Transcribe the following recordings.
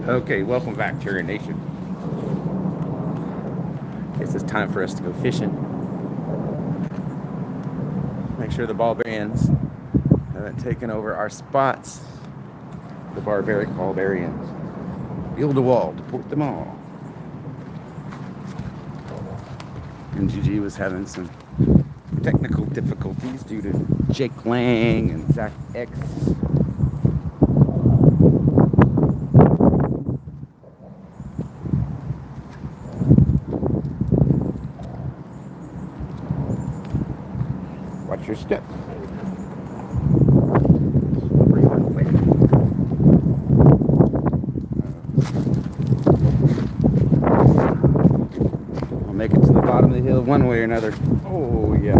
Okay, welcome back, Cherry Nation. Guess it's time for us to go fishing. Make sure the barbarians haven't taken over our spots. The barbaric barbarians. Build a wall to port them all. And GG was having some technical difficulties due to Jake Lang and Zach X. Watch your step. I'll make it to the bottom of the hill one way or another. Oh, yeah.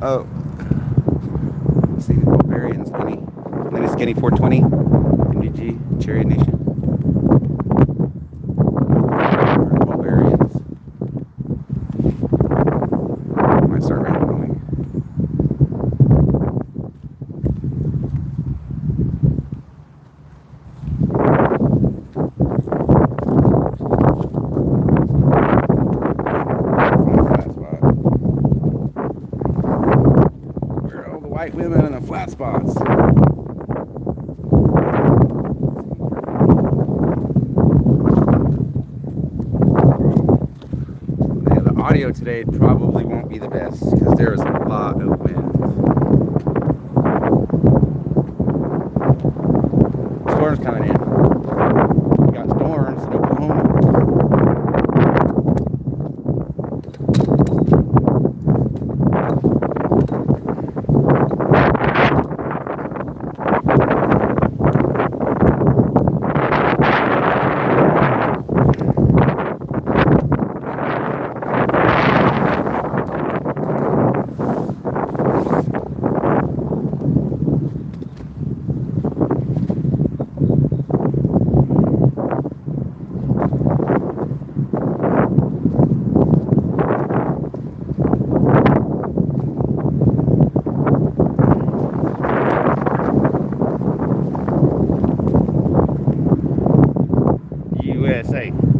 Oh. See the barbarian skinny. Then skinny 420. MDG, Cherry Nation. Barbarians. Might start randomly. White women in the flat spots. Yeah, the audio today probably won't be the best because there is a lot of wind. Storm's coming in. We got storms in Oklahoma.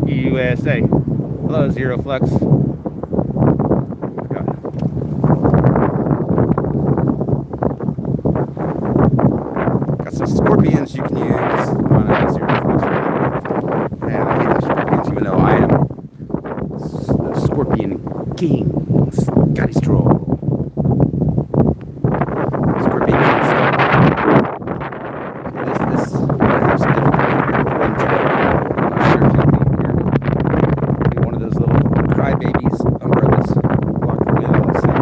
USA. Hello, Zero Flux. Got some scorpions you can use on a Zero Flux. And I hate the scorpions, even though I am the Scorpion King, scottystroll. Scorpion King Scott. This I have some difficulty in today. I'm not sure if you'll be here. One of those little crybabies umbrellas walking together on the side.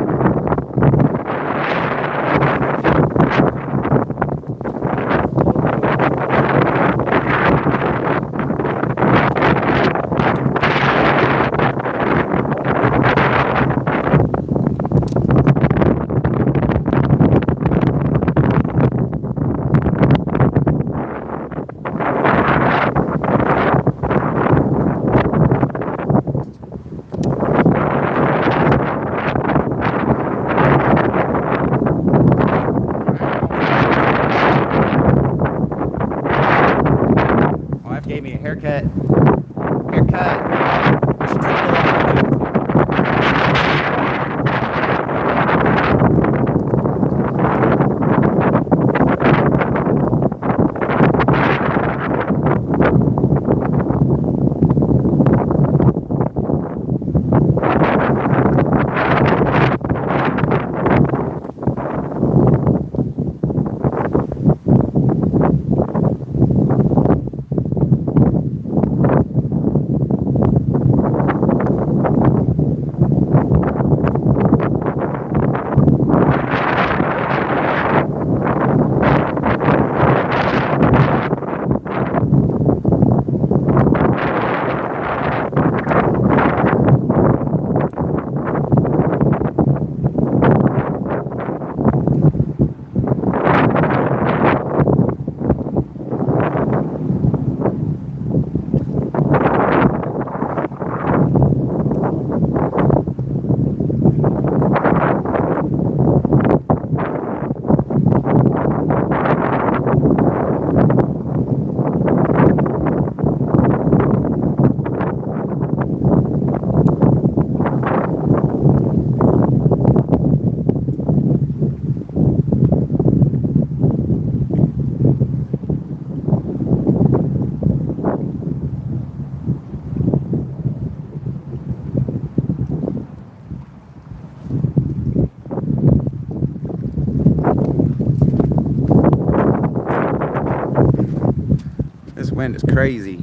wind is crazy.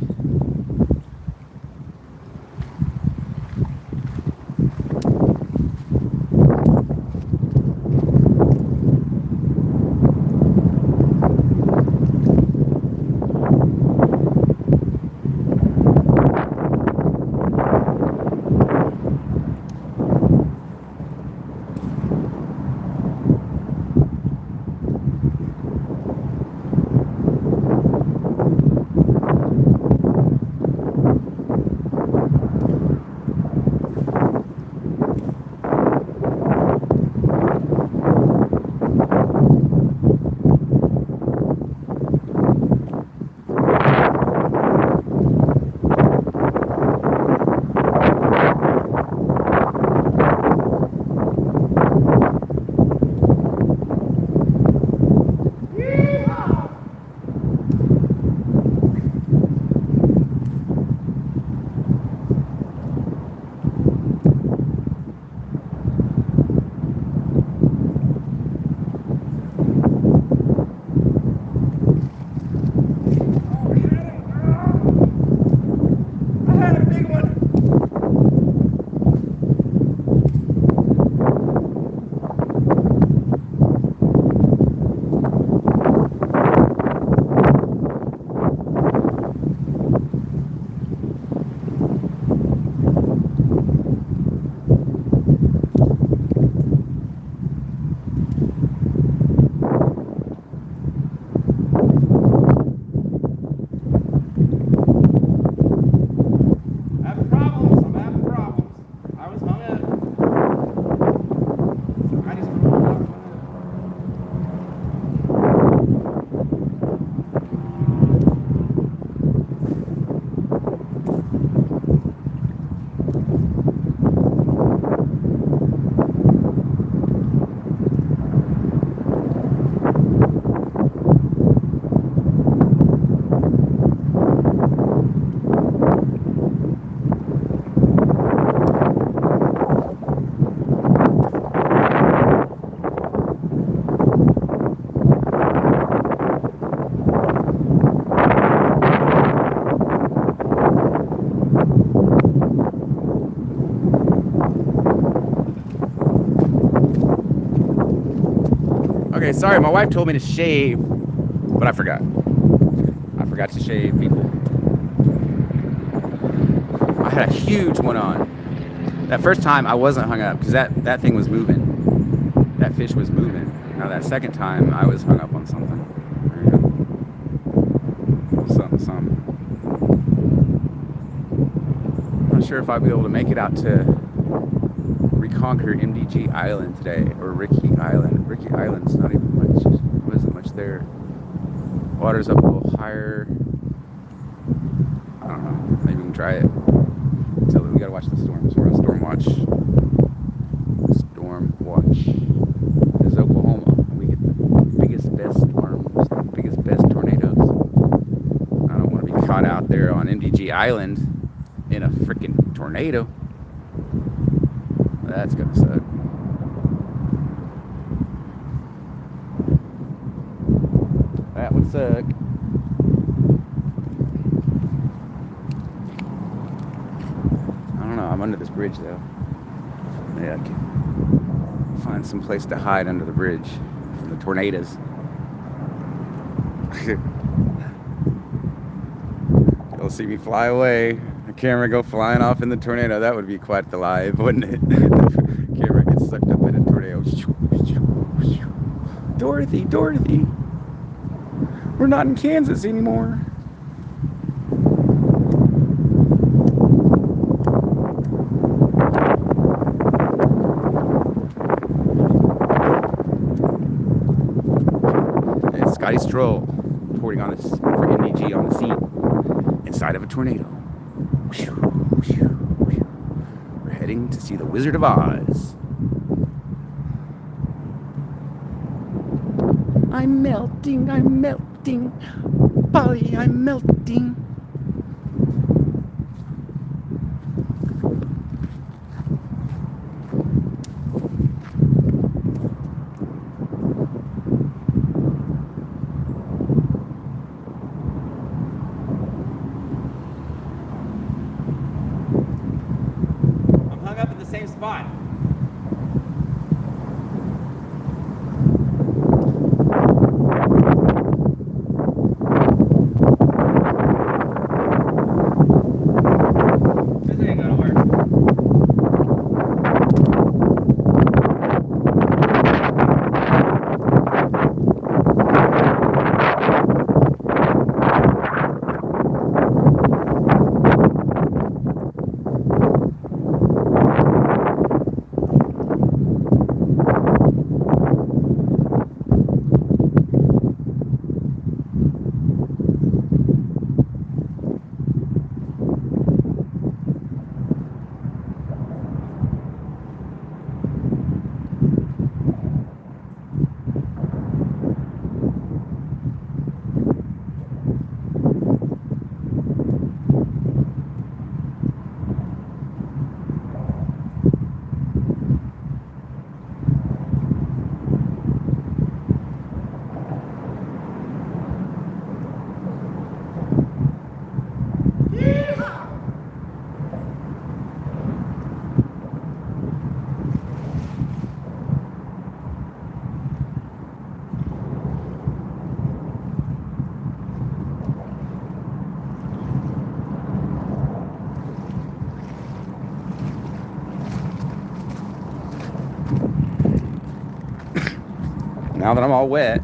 Okay, sorry, my wife told me to shave, but I forgot. I forgot to shave, people. I had a huge one on. That first time I wasn't hung up because that thing was moving. That fish was moving. Now that second time I was hung up on something. There you go. Something. I'm not sure if I'll be able to make it out to reconquer MDG Island today, or Ricky Island. Ricky Island's not even much, wasn't much there. Water's up a little higher. I don't know, maybe we can try it. So we gotta watch the storms. We're on storm watch. Storm watch. This is Oklahoma. We get the biggest, best storms, the biggest, best tornadoes. I don't want to be caught out there on MDG Island in a freaking tornado. That's gonna suck. That would suck. I don't know. I'm under this bridge though. Maybe I can find some place to hide under the bridge from the tornadoes. You'll see me fly away. The camera go flying off in the tornado. That would be quite the live, wouldn't it? The camera gets sucked up in a tornado. Dorothy, Dorothy. We're not in Kansas anymore. It's Scottystroll reporting on this for MDG on the scene inside of a tornado. We're heading to see the Wizard of Oz. I'm melting, Polly, I'm melting. spot. This ain't gonna work. Now that I'm all wet,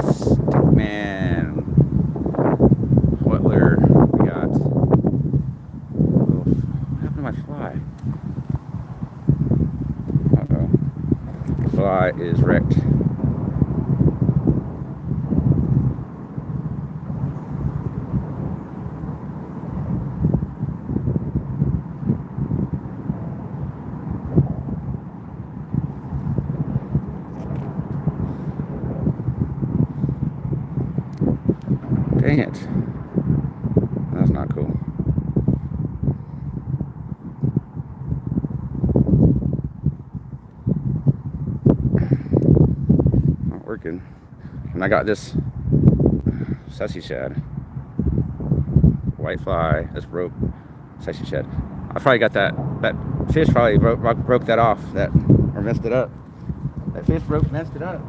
Stickman, what lure we got? Oh, what happened to my fly? Uh-oh. The fly is wrecked. Dang it. That's not cool. Not working. And I got this sussy shad. White fly, this rope, sussy shad. I probably got that fish probably broke that off, or messed it up. That fish messed it up.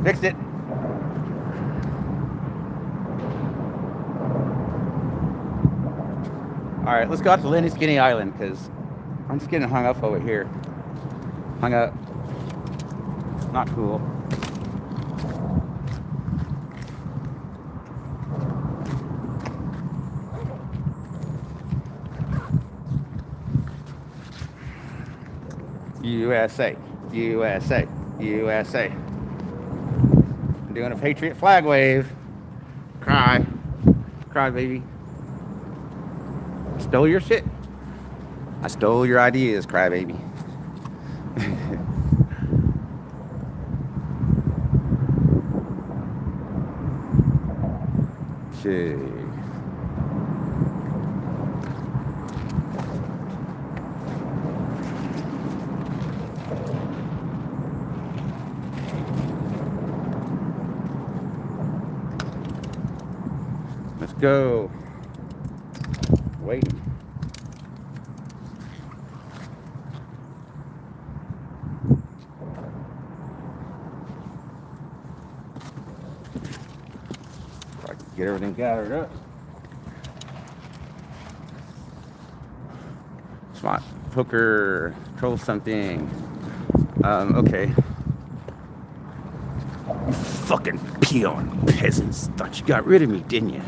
Fixed it. All right, let's go out to Lenny Skinny Island because I'm just getting hung up over here. Hung up. Not cool. USA, USA, USA. Doing a Patriot flag wave. Cry. Cry, baby. I stole your shit. I stole your ideas, cry, baby. Okay. Let's go. Waiting. If I can get everything gathered up. Spot poker, troll something. Okay. You fucking peon peasants thought you got rid of me, didn't you?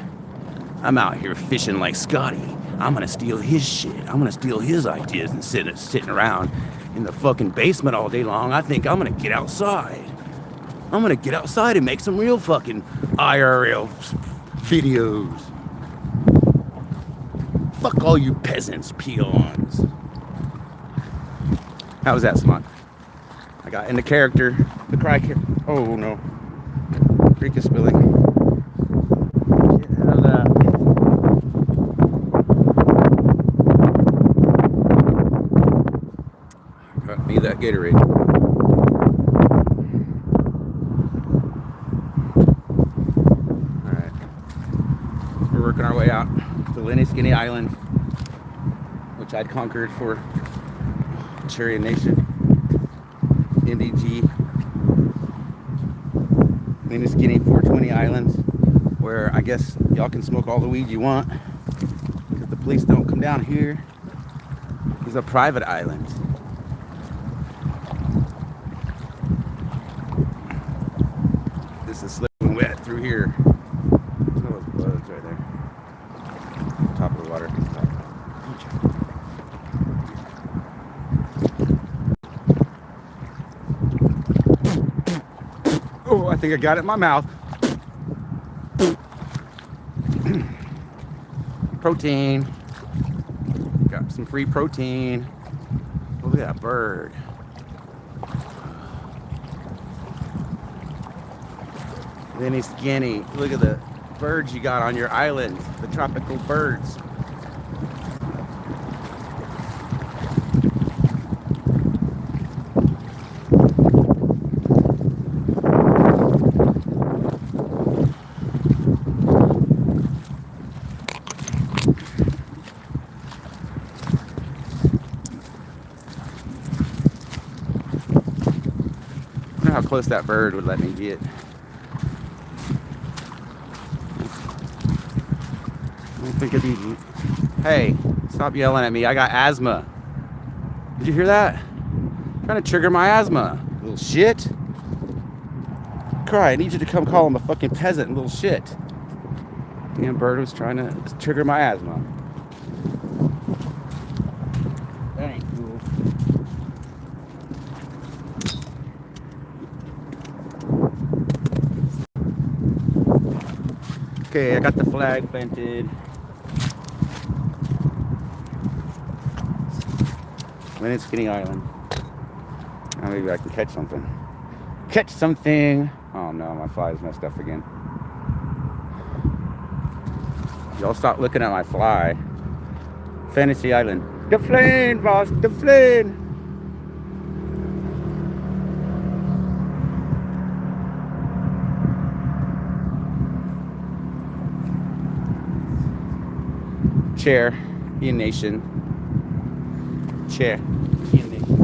I'm out here fishing like Scotty. I'm gonna steal his shit. I'm gonna steal his ideas and sitting around in the fucking basement all day long. I think I'm gonna get outside. I'm gonna get outside and make some real fucking IRL videos. Fuck all you peasants, peons. How was that, Smart? I got into character. The cry. Oh no. Creek is spilling. Get out of that. Got me that Gatorade. Alright. We're working our way out to Lenny Skinny Island, which I'd conquered for Cherry Nation. MDG. Lenny Skinny 420 Islands, where I guess y'all can smoke all the weed you want because the police don't come down here. It's a private island. This is slipping wet through here. Look at those bugs right there. Top of the water. Oh, I think I got it in my mouth. Protein. Got some free protein. Look at that bird. Lenny Skinny. Look at the birds you got on your island. The tropical birds. I wonder how close that bird would let me get. I think it'd be. Hey, stop yelling at me. I got asthma. Did you hear that? Trying to trigger my asthma. Little shit. Cry, I need you to come call him a fucking peasant, little shit. Damn bird was trying to trigger my asthma. That ain't cool. Okay, I got the flag planted. Lenny Skinny Island. Now maybe I can catch something. Catch something! Oh no, my fly's messed up again. Y'all stop looking at my fly. Fantasy Island. The flame, boss, the flame! Chair in nation. Chair in nation.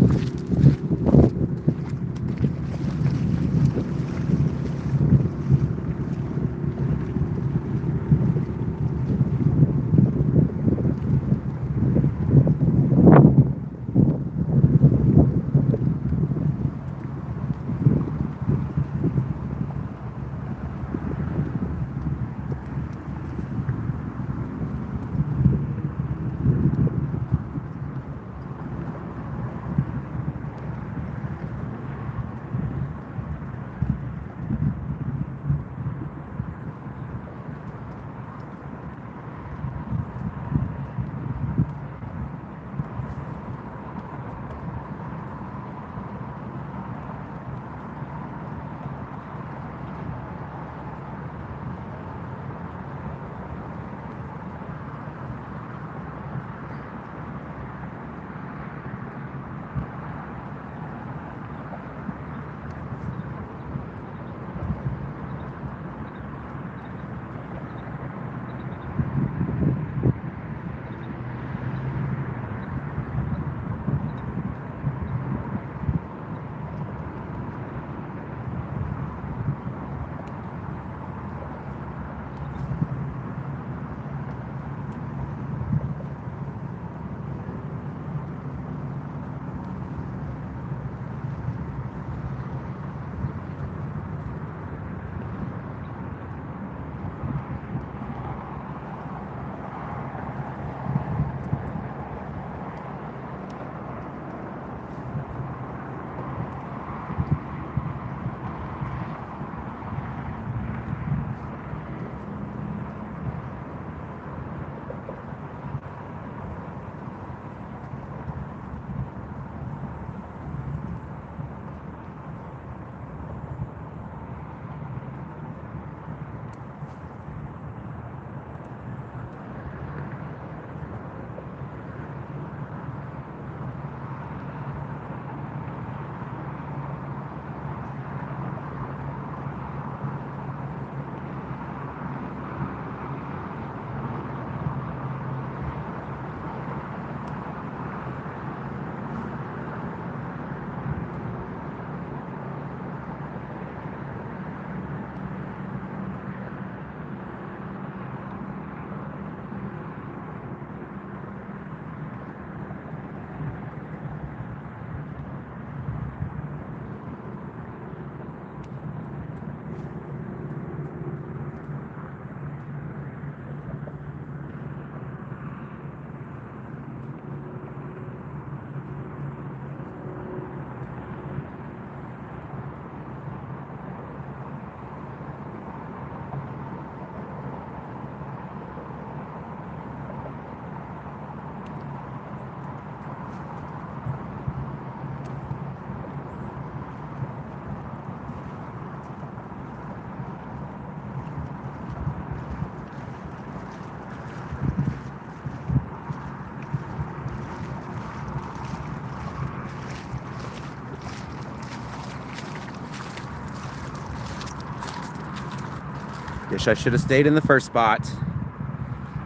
Guess I should have stayed in the first spot.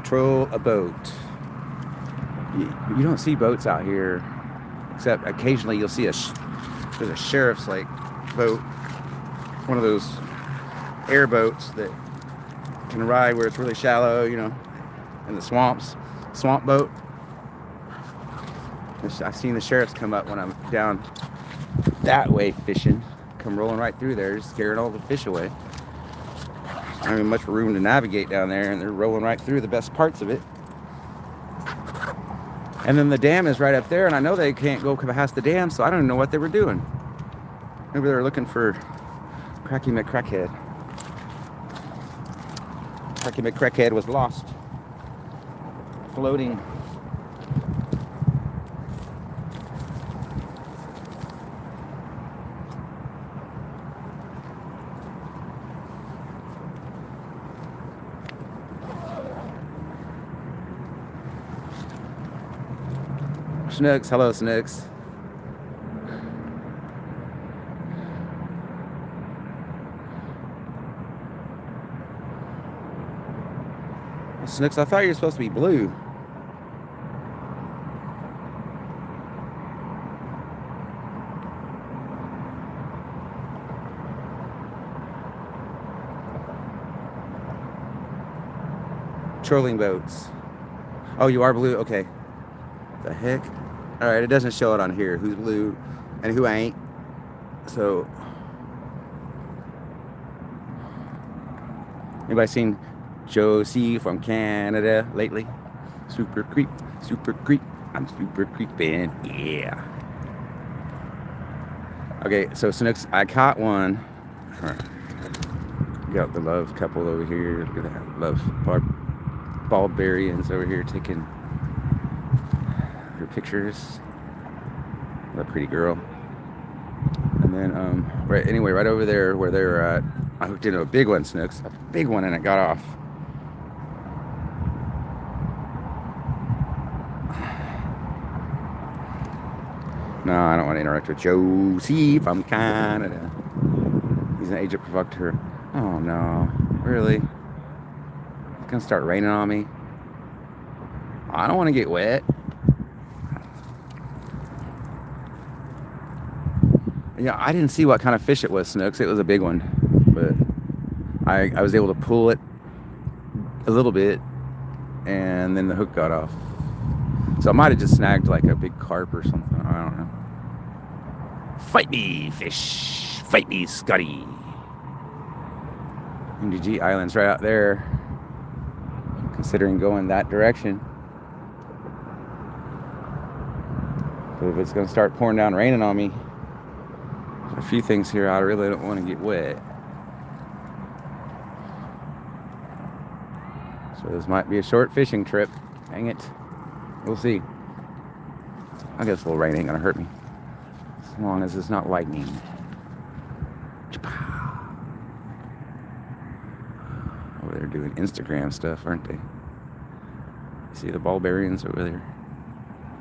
Troll a boat. You don't see boats out here, except occasionally you'll see there's a sheriff's like boat, one of those airboats that can ride where it's really shallow, you know, in the swamps, swamp boat. I've seen the sheriffs come up when I'm down that way fishing, come rolling right through there, just scaring all the fish away. I don't have much room to navigate down there, and they're rolling right through the best parts of it. And then the dam is right up there, and I know they can't go past the dam, so I don't even know what they were doing. Maybe they were looking for Cracky McCrackhead. Cracky McCrackhead was lost, floating. Snooks, hello Snooks. Snooks, I thought you were supposed to be blue. Trolling boats. Oh, you are blue? Okay. The heck? Alright, it doesn't show it on here who's blue and who ain't. So, anybody seen Josie from Canada lately? Super creep, I'm super creeping, yeah. Okay, so Snooks, I caught one. Got the love couple over here. Look at that, love barbarians over here taking her pictures. That pretty girl. And then right over there where they were at, I hooked into a big one, Snooks, a big one, and it got off. No, I don't want to interact with Josie from Canada. He's an agent provocateur. Oh no, really? It's gonna start raining on me. I don't want to get wet. Yeah, I didn't see what kind of fish it was, Snooks. It was a big one, but I was able to pull it a little bit, and then the hook got off. So I might have just snagged like a big carp or something. I don't know. Fight me, fish. Fight me, Scotty. MDG Island's right out there. Considering going that direction. But if it's going to start pouring down raining on me, there's a few things here I really don't want to get wet. So this might be a short fishing trip. Dang it. We'll see. I guess a little rain ain't going to hurt me. As long as it's not lightning. Oh, they're doing Instagram stuff, aren't they? See the barbarians over there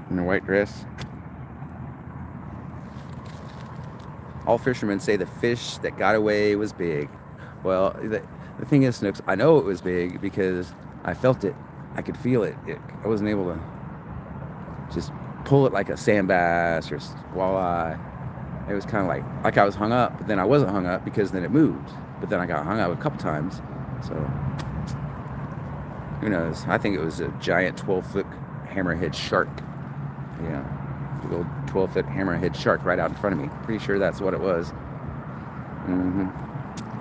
in their white dress? All fishermen say the fish that got away was big. Well, the thing is, Snooks, I know it was big because I felt it. I could feel it. I wasn't able to just pull it like a sand bass or walleye. It was kind of like I was hung up, but then I wasn't hung up because then it moved. But then I got hung up a couple times. So, who knows? I think it was a giant 12-foot hammerhead shark. Yeah, a little 12-foot hammerhead shark right out in front of me. Pretty sure that's what it was.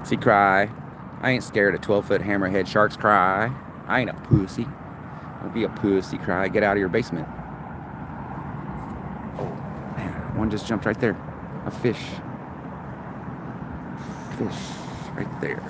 See, cry. I ain't scared of 12-foot hammerhead sharks, cry. I ain't a pussy. Don't be a pussy, cry. Get out of your basement. Oh, man, one just jumped right there. A fish. Fish right there.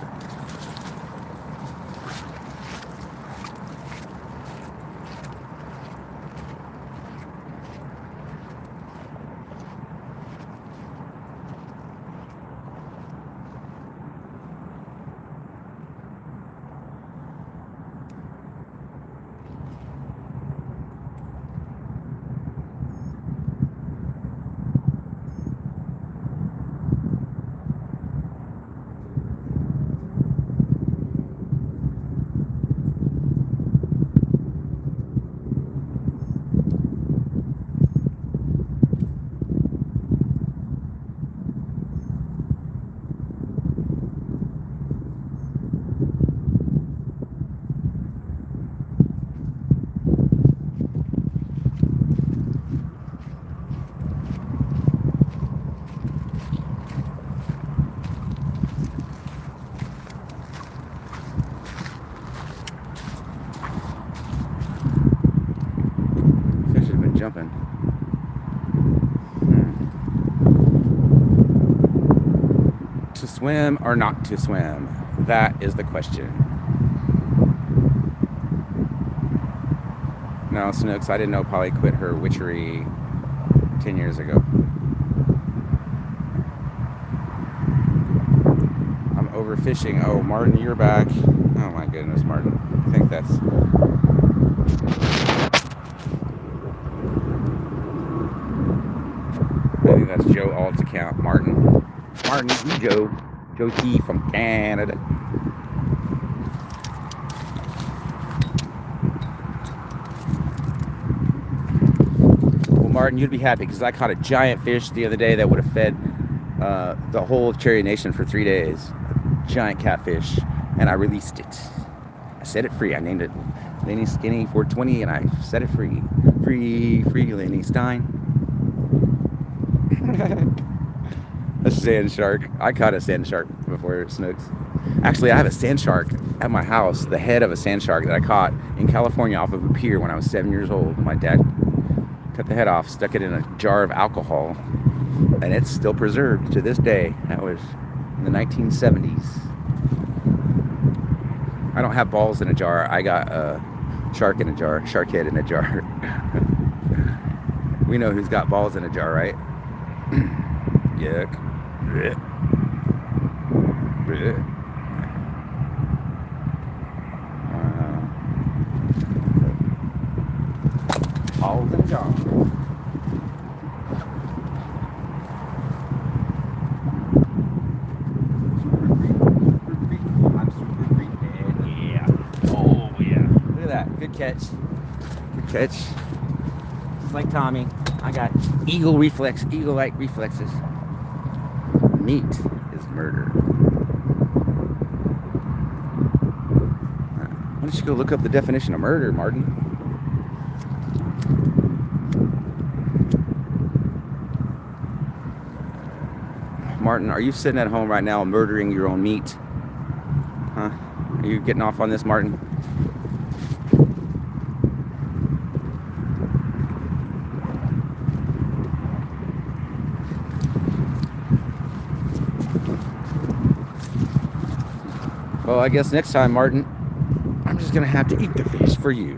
something. To swim or not to swim? That is the question. No, Snooks, I didn't know Polly quit her witchery 10 years ago. I'm overfishing. Oh, Martin, you're back. Oh my goodness, Martin. I think that's... Joe Alt's account. Martin, Joe T from Canada. Well, Martin, you'd be happy because I caught a giant fish the other day that would have fed the whole of Cherry Nation for 3 days. A giant catfish, and I released it. I set it free. I named it Lenny Skinny 420, and I set it free. Free Lenny Stein. A sand shark. I caught a sand shark before, Snooks. Actually, I have a sand shark at my house, the head of a sand shark that I caught in California off of a pier when I was 7 years old. My dad cut the head off, stuck it in a jar of alcohol, and it's still preserved to this day. That was in the 1970s. I don't have balls in a jar. I got a shark in a jar, shark head in a jar. We know who's got balls in a jar, right? Yuck. Balls in a jar. I'm super creepy. Yeah. Oh yeah. Look at that. Good catch. Good catch. Just like Tommy. I got eagle-like reflexes. Meat is murder. Why don't you go look up the definition of murder, Martin? Martin, are you sitting at home right now murdering your own meat? Huh? Are you getting off on this, Martin? Well, I guess next time, Martin, I'm just gonna have to eat the fish for you.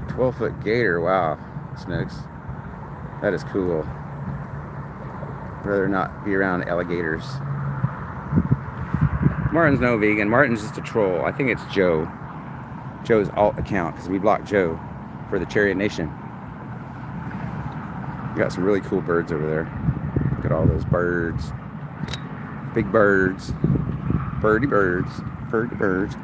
"12-foot gator, wow, Snooks. That is cool. I'd rather not be around alligators." Martin's no vegan. Martin's just a troll. I think it's Joe's alt account, because we blocked Joe for the Chariot Nation. We got some really cool birds over there. Look at all those birds. Big birds. Birdie birds. Birdie birds.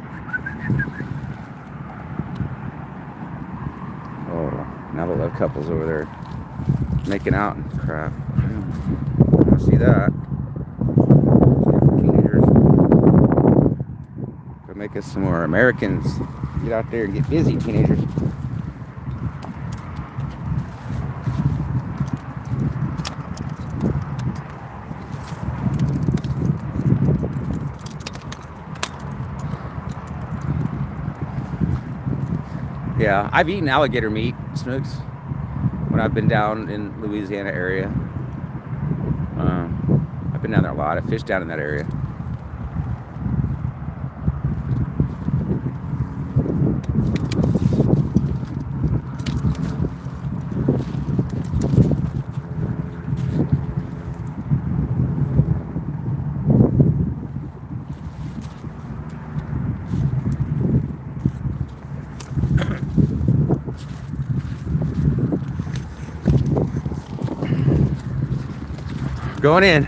Oh, now they'll have couples over there making out and crap. I see that. Make us some more Americans. Get out there and get busy, teenagers. Yeah, I've eaten alligator meat, Snooks, when I've been down in Louisiana area. I've been down there a lot. I fished down in that area. Going in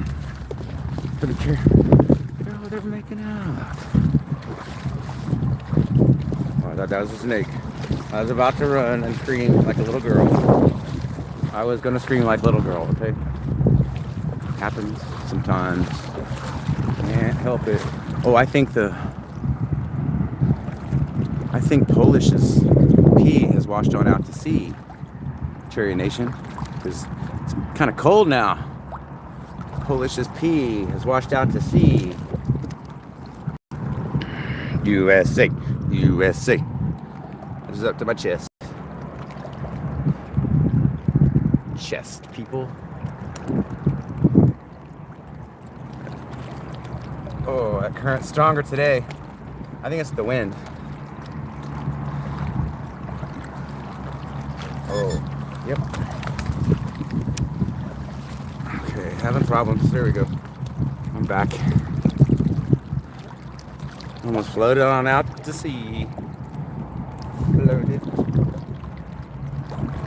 for the chair. Oh, they're making out. Oh, I thought that was a snake. I was about to run and scream like a little girl. I was gonna scream like a little girl, okay? Happens sometimes. Can't help it. Oh, I think Polish's pee has washed on out to sea. Cherry Nation, because it's kind of cold now. Polish's P has washed out to sea. USA, USA. This is up to my chest. Chest, people. Oh, that current's stronger today. I think it's the wind. Oh, yep. Okay, having problems. There we go. I'm back. Almost floated on out to sea. Floated.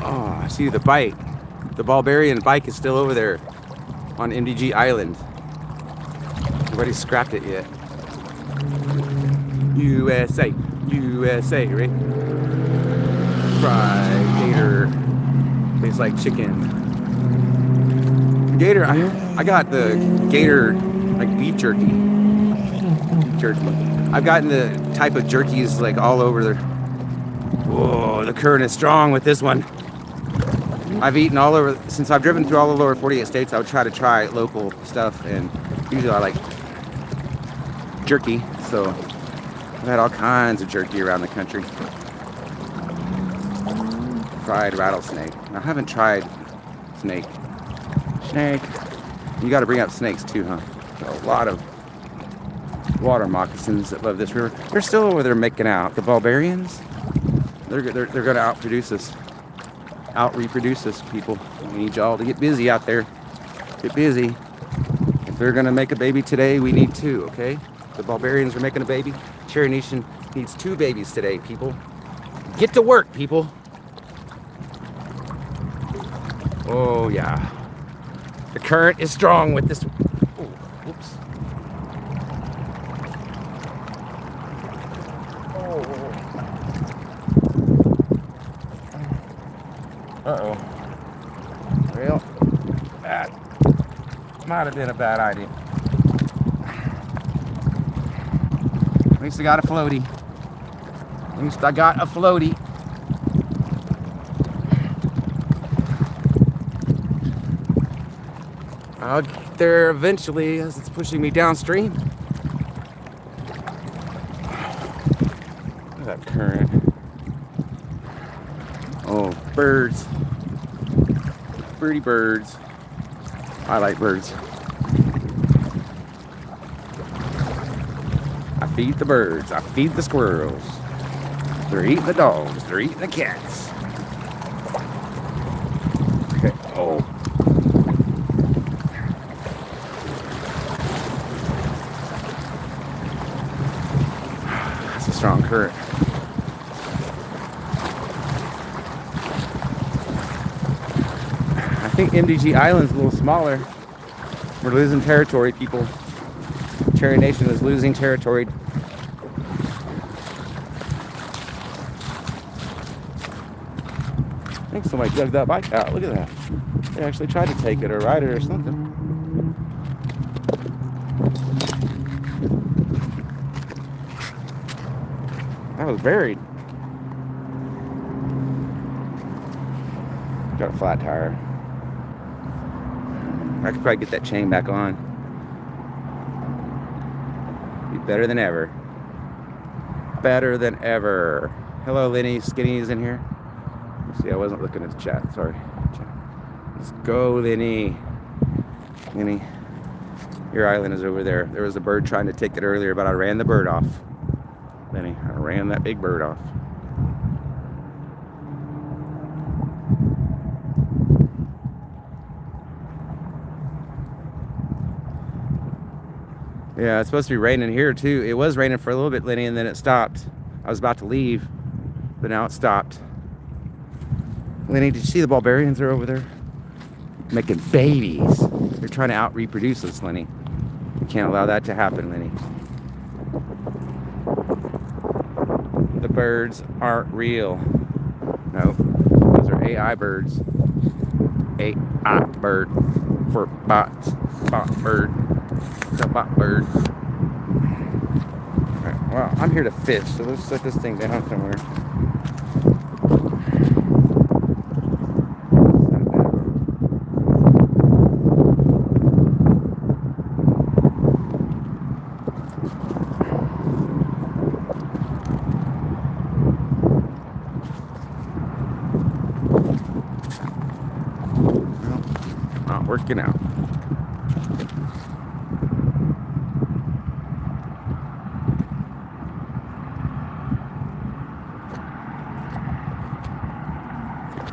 Oh, I see the bike. The Bulgarian bike is still over there on MDG Island. Nobody's scrapped it yet. USA, USA, right? Fried gator. Tastes like chicken. Gator, I got the gator, like beef jerky. Beef jerky. I've gotten the type of jerkies like all over there. Whoa, the current is strong with this one. I've eaten all over, since I've driven through all the lower 48 states, I would try local stuff, and usually I like jerky, so I've had all kinds of jerky around the country. Fried rattlesnake. I haven't tried snake. Snake. You got to bring up snakes too, huh? Got a lot of water moccasins that love this river. They're still over there making out. The Bulgarians, they're going to outproduce us. Out-reproduce us, people. We need y'all to get busy out there. Get busy. If they're going to make a baby today, we need two, okay? The Bulgarians are making a baby. Cherry Nation needs 2 babies today, people. Get to work, people. Oh, yeah. The current is strong with this. Oh, whoops. Uh-oh. Well, that might have been a bad idea. At least I got a floaty. At least I got a floaty. I'll get there eventually as it's pushing me downstream. Look at that current. Oh, birds. Birdie birds. I like birds. I feed the birds. I feed the squirrels. They're eating the dogs. They're eating the cats. Okay. Oh. That's a strong current. I think MDG Island's a little smaller. We're losing territory, people. Cherry Nation is losing territory. I think somebody dug that bike out. Look at that. They actually tried to take it or ride it or something. That was buried. Got a flat tire. I could probably get that chain back on. Be better than ever. Better than ever. Hello, Lenny. Skinny is in here. Let's see, I wasn't looking at the chat. Sorry. Let's go, Lenny. Lenny, your island is over there. There was a bird trying to take it earlier, but I ran the bird off. Lenny, I ran that big bird off. Yeah, it's supposed to be raining here too. It was raining for a little bit, Lenny, and then it stopped. I was about to leave, but now it stopped. Lenny, did you see the Bulgarians are over there? Making babies. They're trying to out-reproduce us, Lenny. We can't allow that to happen, Lenny. The birds aren't real. No, those are AI birds. AI bird for bots. Bot bird. The bot bird. Right, well, I'm here to fish, so let's set this thing down somewhere. working out.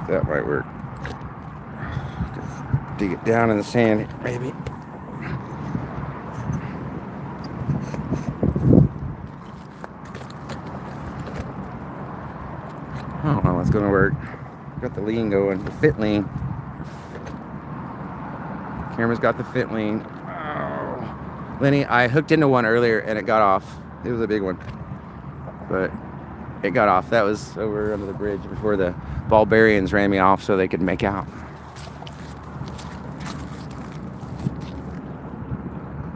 That might work. Just dig it down in the sand, maybe. I don't know what's gonna work. Got the lean going, the fit lean. Camera's got the fit lean. Oh. Lenny, I hooked into one earlier and it got off. It was a big one, but it got off. That was over under the bridge before the Bulgarians ran me off so they could make out.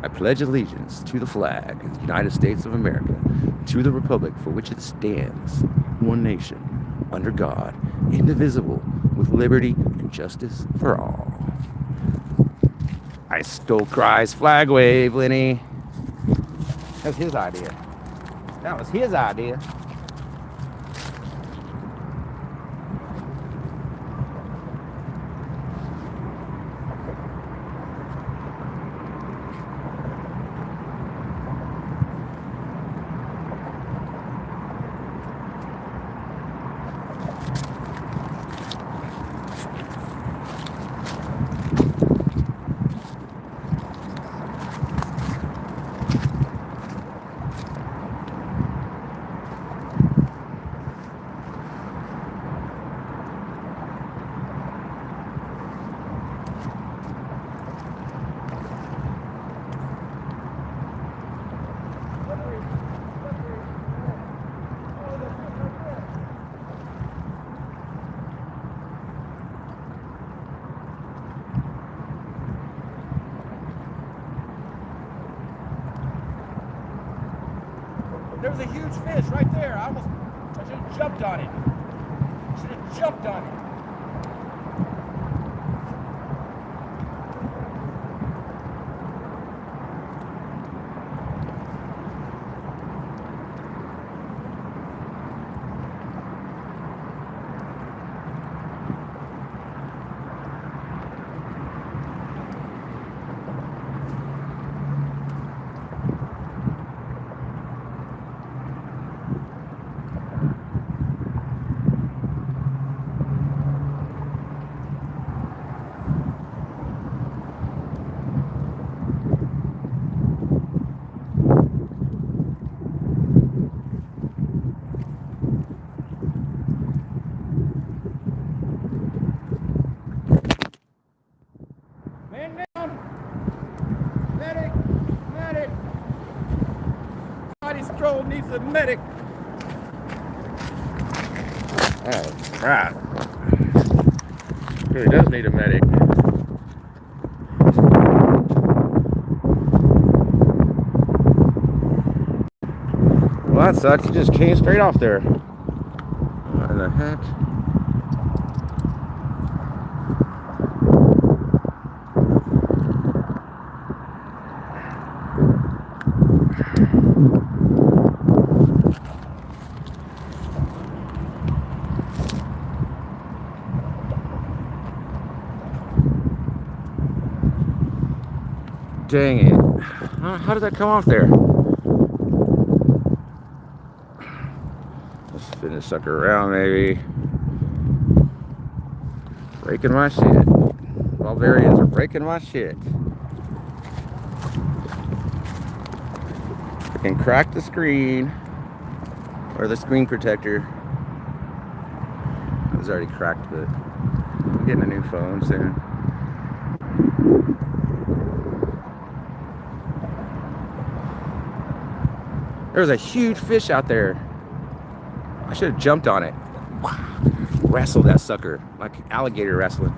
I pledge allegiance to the flag of the United States of America, to the republic for which it stands, one nation, under God, indivisible, with liberty and justice for all. I stole Cry's flag wave, Lenny. That's his idea. That was his idea. There was a huge fish right there. I should have jumped on it. Should have jumped on it. Man down! Medic! Medic! Scottystroll needs a medic! Oh, crap. Really does need a medic. Well, that sucks. It just came straight off there. What the heck? Dang it. How did that come off there? Let's spin this sucker around, maybe. Breaking my shit. Bulgarians are breaking my shit. I can crack the screen. Or the screen protector. It was already cracked, but I'm getting a new phone soon. There was a huge fish out there. I should have jumped on it. Wrestled that sucker like alligator wrestling.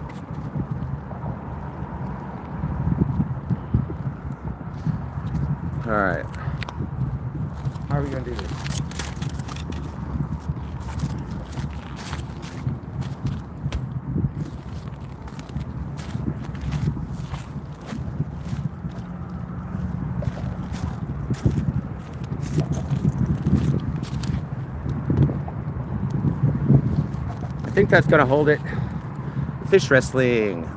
All right. How are we gonna do this? I think that's gonna hold it. Fish wrestling.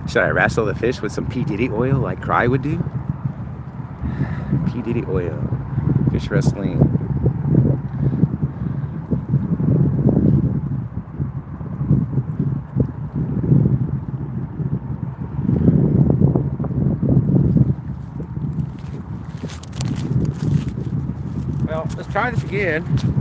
Should I wrestle the fish with some P. Diddy oil like Cry would do? P. Diddy oil. Fish wrestling. Well, let's try this again.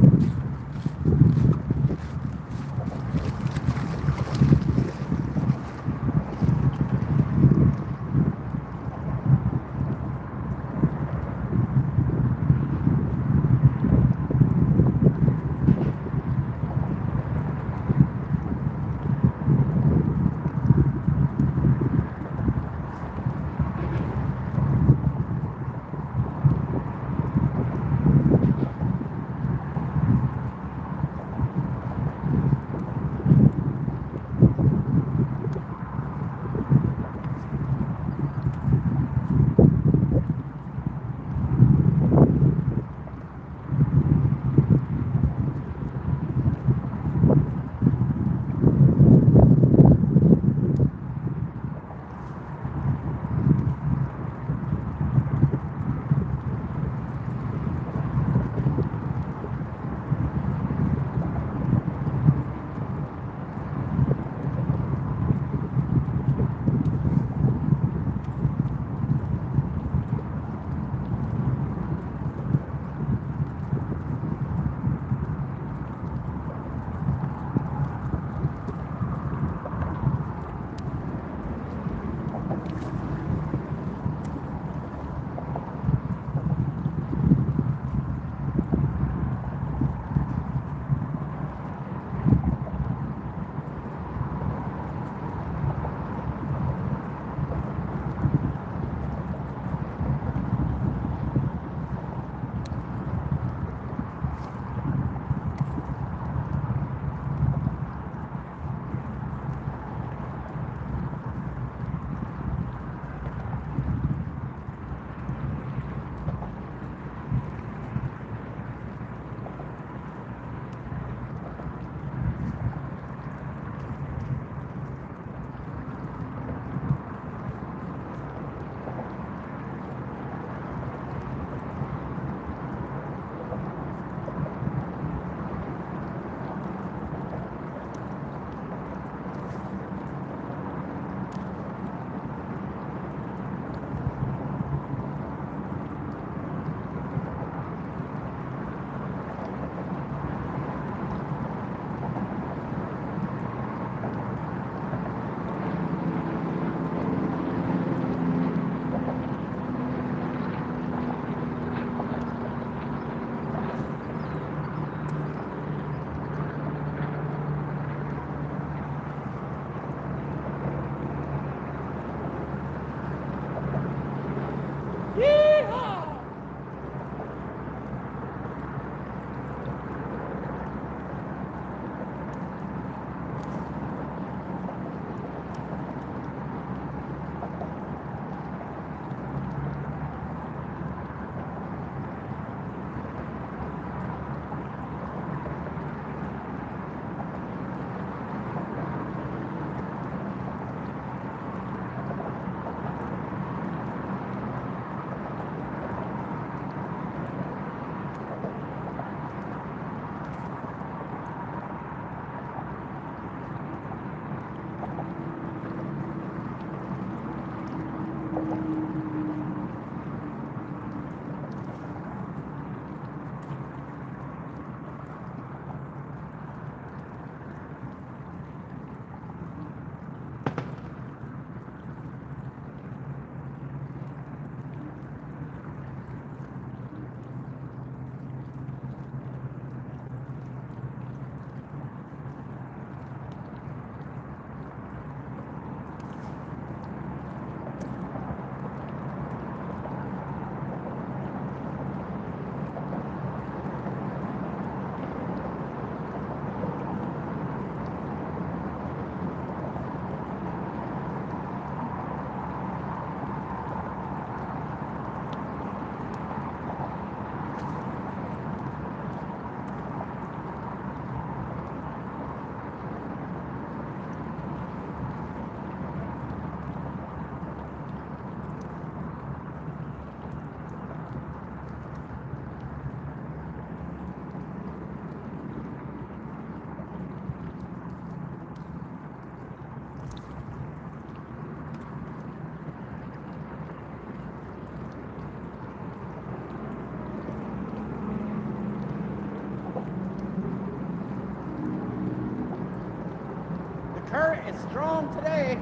is strong today.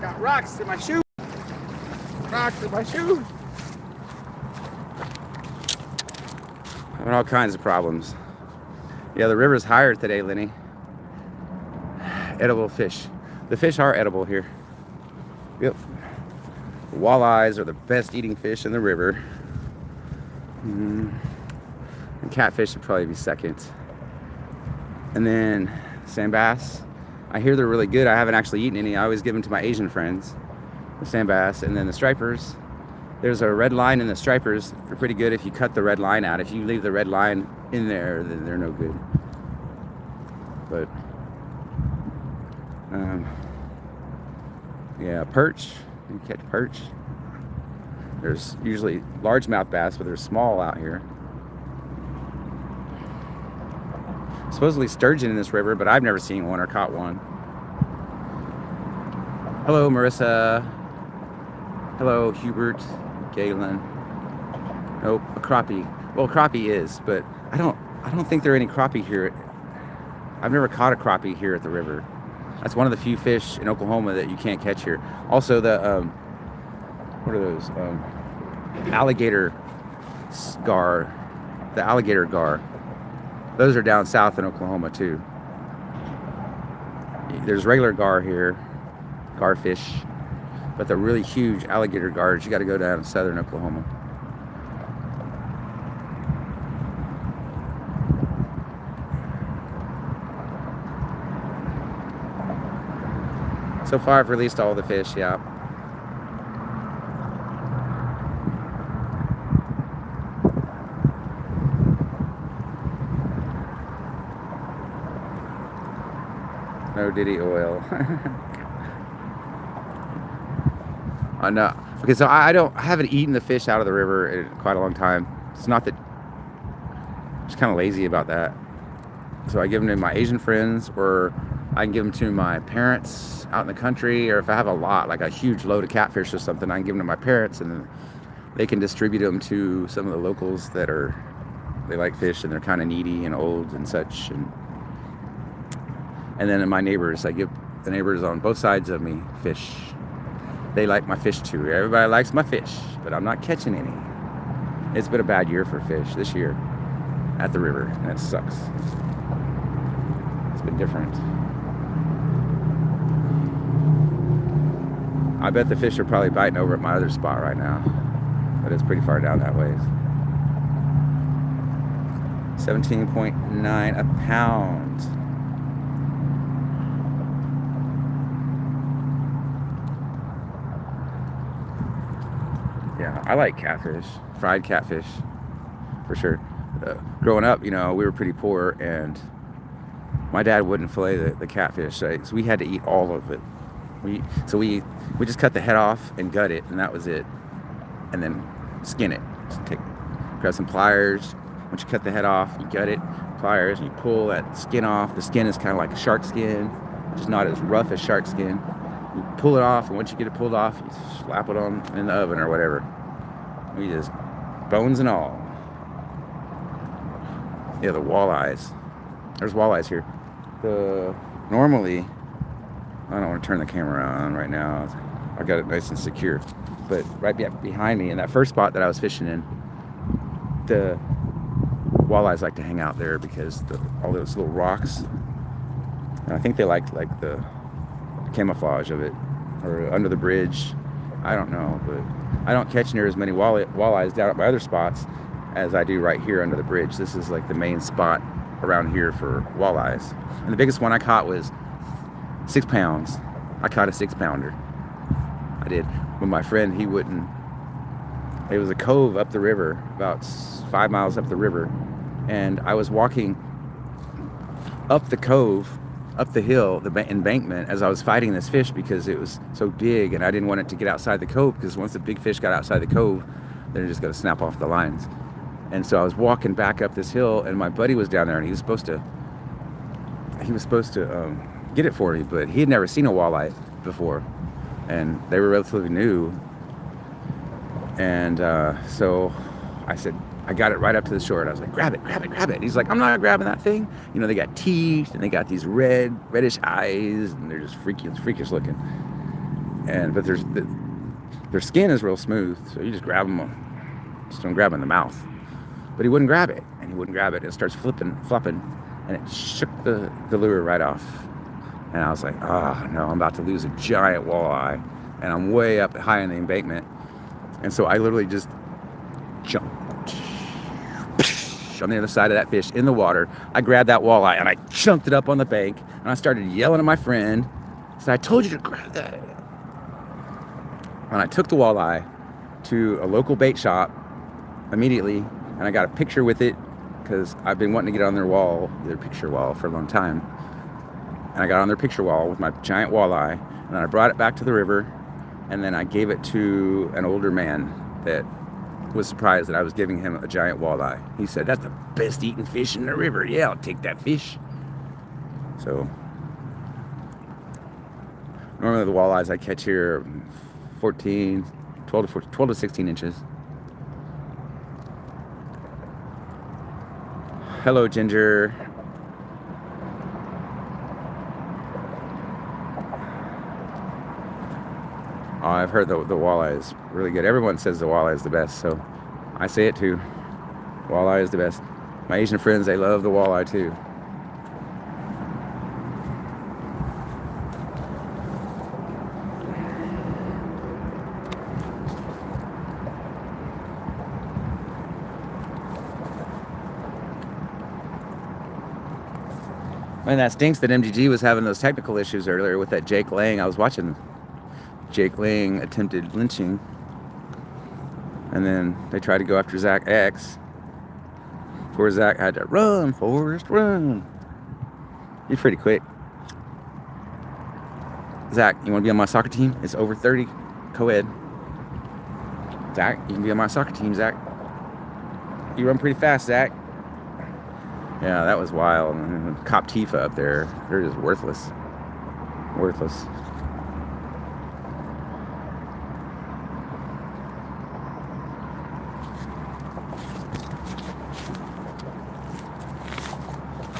Got rocks in my shoe. Rocks in my shoe. Having all kinds of problems. Yeah, the river's higher today, Lenny. Edible fish. The fish are edible here. Yep. Walleyes are the best eating fish in the river. And catfish would probably be second. And then sand bass. I hear they're really good. I haven't actually eaten any. I always give them to my Asian friends. The sand bass. And then the stripers. There's a red line in the stripers. They're pretty good if you cut the red line out. If you leave the red line in there, then they're no good. But yeah, perch. You can catch perch. There's usually largemouth bass, but they're small out here. Supposedly sturgeon in this river, but I've never seen one or caught one. Hello, Marissa. Hello, Hubert, Galen. Nope, a crappie. Well, crappie is, but I don't think there are any crappie here. I've never caught a crappie here at the river. That's one of the few fish in Oklahoma that you can't catch here. Also, the what are those? Alligator gar. The alligator gar. Those are down south in Oklahoma too. There's regular gar here, garfish, but the really huge alligator gars, you got to go down to southern Oklahoma. So far, I've released all the fish. Yeah. No Diddy oil. No. Okay, so I haven't eaten the fish out of the river in quite a long time. It's not that, I'm just kind of lazy about that. So I give them to my Asian friends, or I can give them to my parents out in the country, or if I have a lot, like a huge load of catfish or something, I can give them to my parents, and then they can distribute them to some of the locals that they like fish and they're kind of needy and old and such. And then my neighbors, I give the neighbors on both sides of me fish. They like my fish too. Everybody likes my fish, but I'm not catching any. It's been a bad year for fish this year at the river, and it sucks. It's been different. I bet the fish are probably biting over at my other spot right now, but it's pretty far down that way. 17.9 a pound. Yeah, I like catfish, fried catfish, for sure. Growing up, we were pretty poor, and my dad wouldn't fillet the catfish, so we had to eat all of it. We just cut the head off and gut it, and that was it. And then skin it. Just grab some pliers. Once you cut the head off, you gut it, pliers, and you pull that skin off. The skin is kind of like shark skin, which is not as rough as shark skin. You pull it off, and once you get it pulled off, you slap it on in the oven or whatever. We just bones and all. Yeah, the walleyes. There's walleyes here. Normally, I don't want to turn the camera on right now. I got it nice and secure. But right behind me, in that first spot that I was fishing in, the walleyes like to hang out there because all those little rocks. And I think they like the camouflage of it, or under the bridge. I don't know, but I don't catch near as many walleyes down at my other spots as I do right here under the bridge. This is like the main spot around here for walleyes. And the biggest one I caught was 6 pounds. I caught a 6-pounder. I did. But my friend, he wouldn't. It was a cove up the river, about 5 miles up the river. And I was walking up the cove, up the hill, the embankment, as I was fighting this fish because it was so big and I didn't want it to get outside the cove, because once the big fish got outside the cove, they're just going to snap off the lines. And so I was walking back up this hill, and my buddy was down there, and he was supposed to get it for me, but he had never seen a walleye before, and they were relatively new. And so I said, I got it right up to the shore, and I was like, grab it, grab it, grab it. And he's like, I'm not grabbing that thing. You know, they got teeth, and they got these reddish eyes, and they're just freakish looking. But their skin is real smooth, so you just grab them, just don't grab them in the mouth. But he wouldn't grab it, and he wouldn't grab it. It starts flopping, and it shook the lure right off. And I was like, oh no, I'm about to lose a giant walleye, and I'm way up high in the embankment. And so I literally just jumped on the other side of that fish in the water. I grabbed that walleye and I chunked it up on the bank, and I started yelling at my friend. So I told you to grab that. And I took the walleye to a local bait shop immediately, and I got a picture with it because I've been wanting to get on their picture wall for a long time. And I got on their picture wall with my giant walleye, and then I brought it back to the river, and then I gave it to an older man that was surprised that I was giving him a giant walleye. He said, that's the best eating fish in the river. Yeah, I'll take that fish. So normally the walleyes I catch here are 12 to 16 inches. Hello, Ginger. Oh, I've heard the walleye is really good. Everyone says the walleye is the best, so I say it too. Walleye is the best. My Asian friends, they love the walleye too. And that stinks that MGG was having those technical issues earlier with that Jake Lang. I was watching Jake Lang attempted lynching, and then they tried to go after Zach X. Poor Zach had to run, Forrest, run. He's pretty quick. Zach, you want to be on my soccer team? It's over 30, co-ed. Zach, you can be on my soccer team, Zach. You run pretty fast, Zach. Yeah, that was wild. Cop Tifa up there, they're just worthless. Worthless.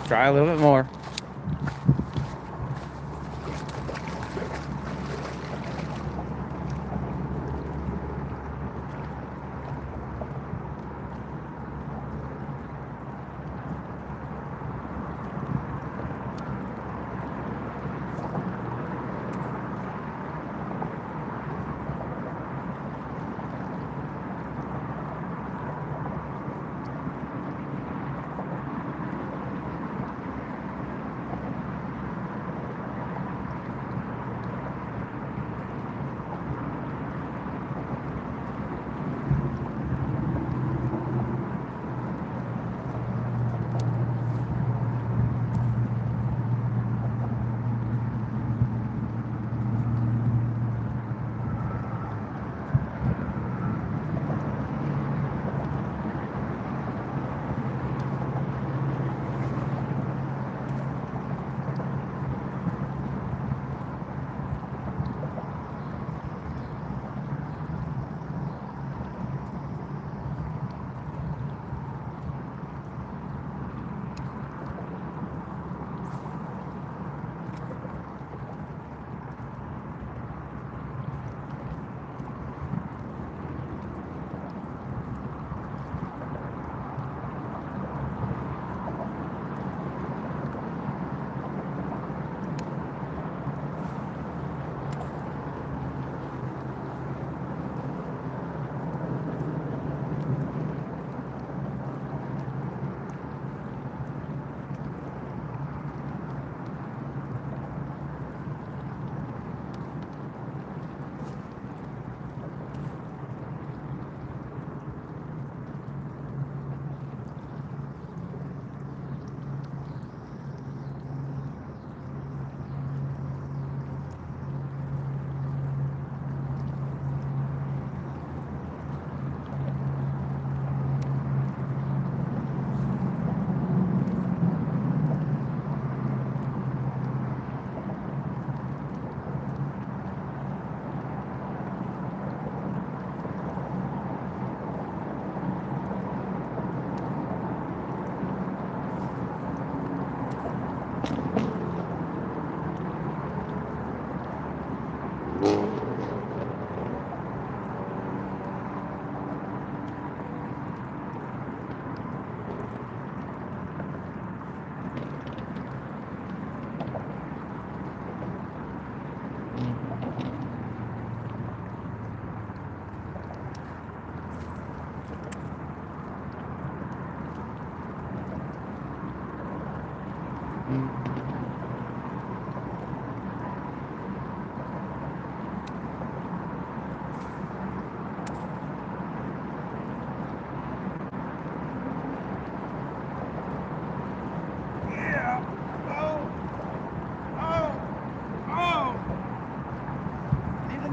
Try a little bit more.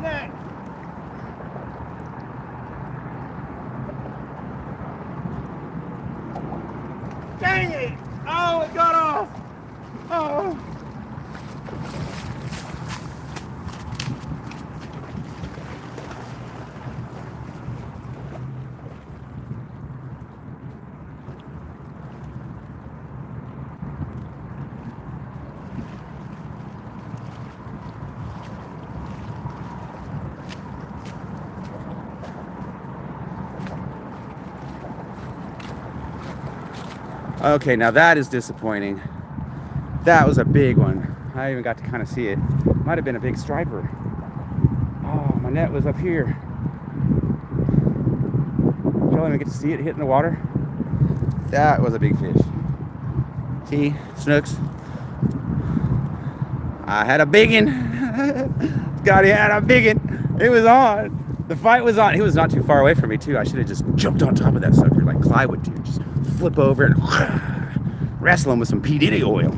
that. Dang it! Oh, it got off. Oh. Okay, now that is disappointing. That was a big one. I even got to kind of see it. Might have been a big striper. Oh, my net was up here. Y'all even get to see it hitting the water? That was a big fish. See, Snooks? I had a biggin. Scotty had a biggin. It was on. The fight was on. He was not too far away from me, too. I should have just jumped on top of that sucker like Clyde would do. Just flip over and wrestle him with some P. Diddy oil.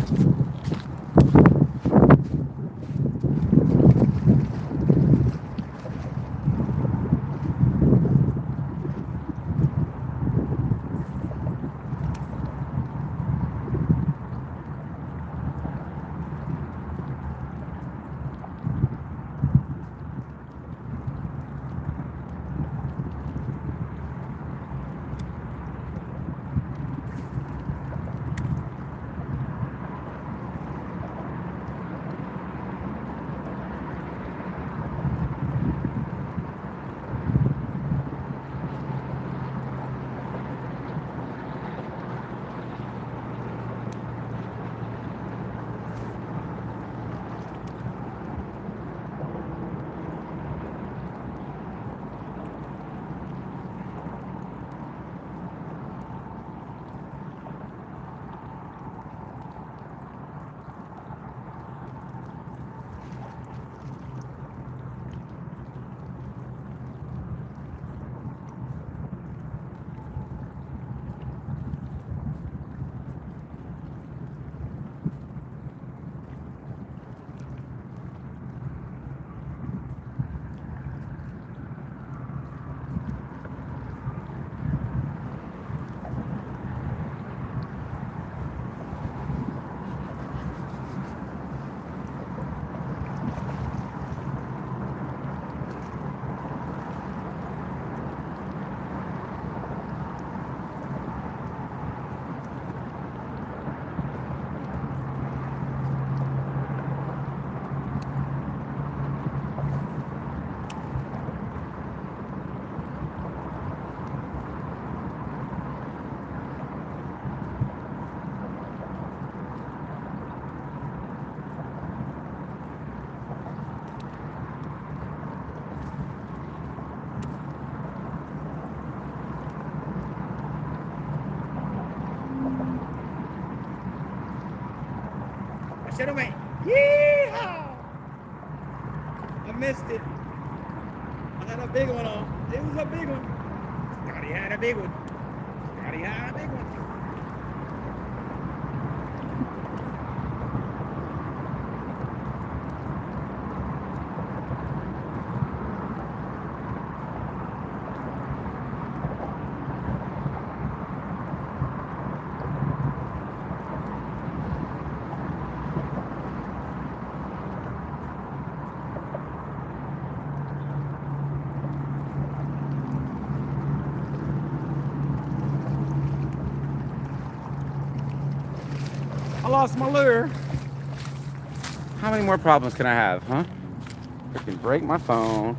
Should have went, yeehaw! I missed it. I had a big one on. It was a big one. Scotty had a big one. Scotty had a big one. I lost my lure. How many more problems can I have, huh? Freaking break my phone,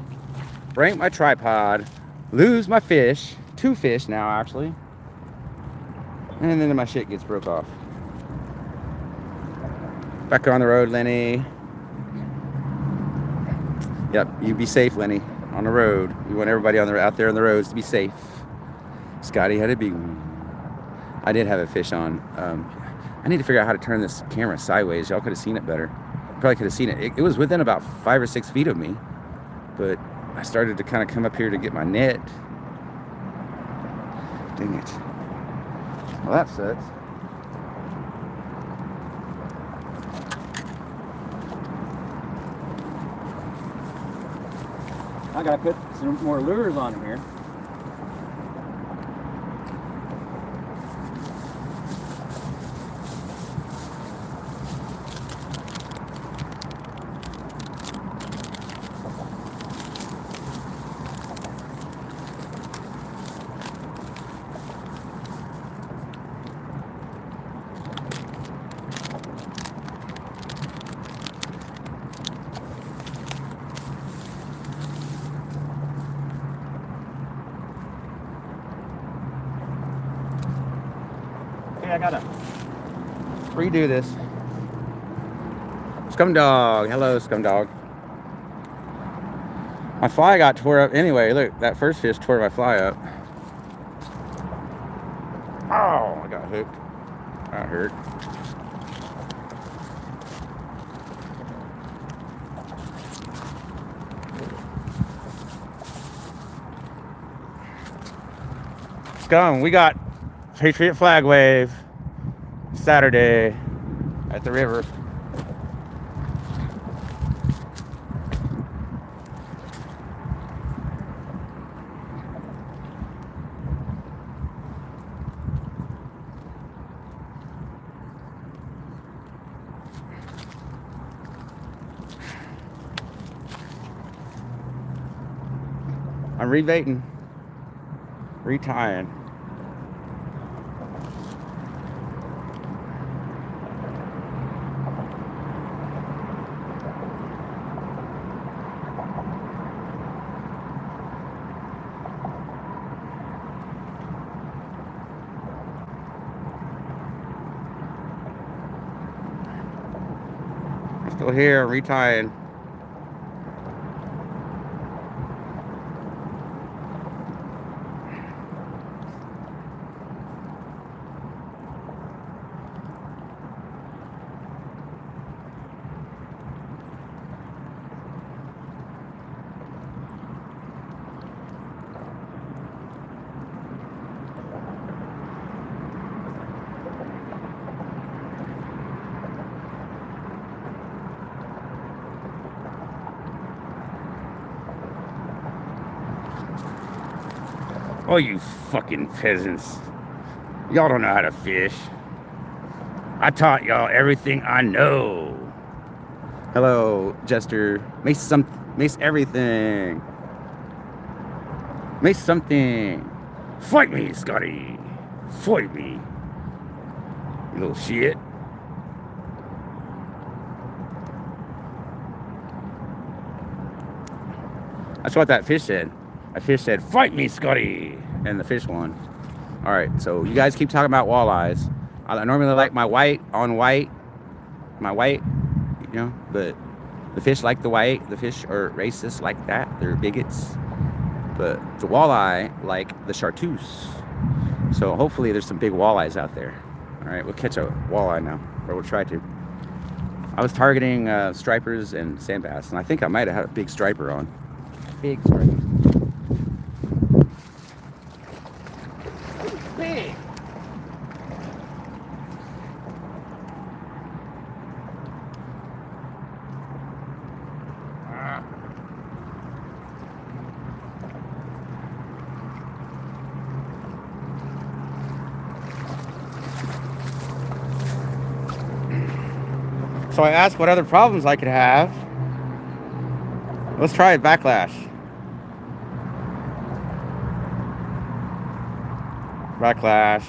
break my tripod, lose my fish, 2 fish now actually, and then my shit gets broke off. Back on the road, Lenny. Yep, you be safe, Lenny, on the road. We want everybody out there on the roads to be safe. Scotty had a big one. I did have a fish on. I need to figure out how to turn this camera sideways. Y'all could have seen it better. Probably could have seen it. It was within about 5 or 6 feet of me, but I started to kind of come up here to get my net. Dang it. Well, that sucks. I gotta put some more lures on him here. I gotta redo this. Scum dog. Hello, scum dog. My fly got tore up anyway. Look, that first fish tore my fly up. Oh, I got hooked. That hurt. Scum, we got Patriot flag wave Saturday at the river. I'm rebaiting, retying. I'm still here, retying. Oh, you fucking peasants. Y'all don't know how to fish. I taught y'all everything I know. Hello, Jester. Mace everything. Mace something. Fight me, Scotty. Fight me. You little shit. That's what that fish said. That fish said, fight me, Scotty. And the fish won. All right, so you guys keep talking about walleyes. I normally like my white on white. My white, you know, but the fish like the white. The fish are racist like that. They're bigots. But the walleye like the chartreuse. So hopefully there's some big walleyes out there. All right, we'll catch a walleye now, or we'll try to. I was targeting stripers and sand bass, and I think I might have had a big striper on. Big striper. Big. So I asked what other problems I could have. Let's try it, backlash. Backlash.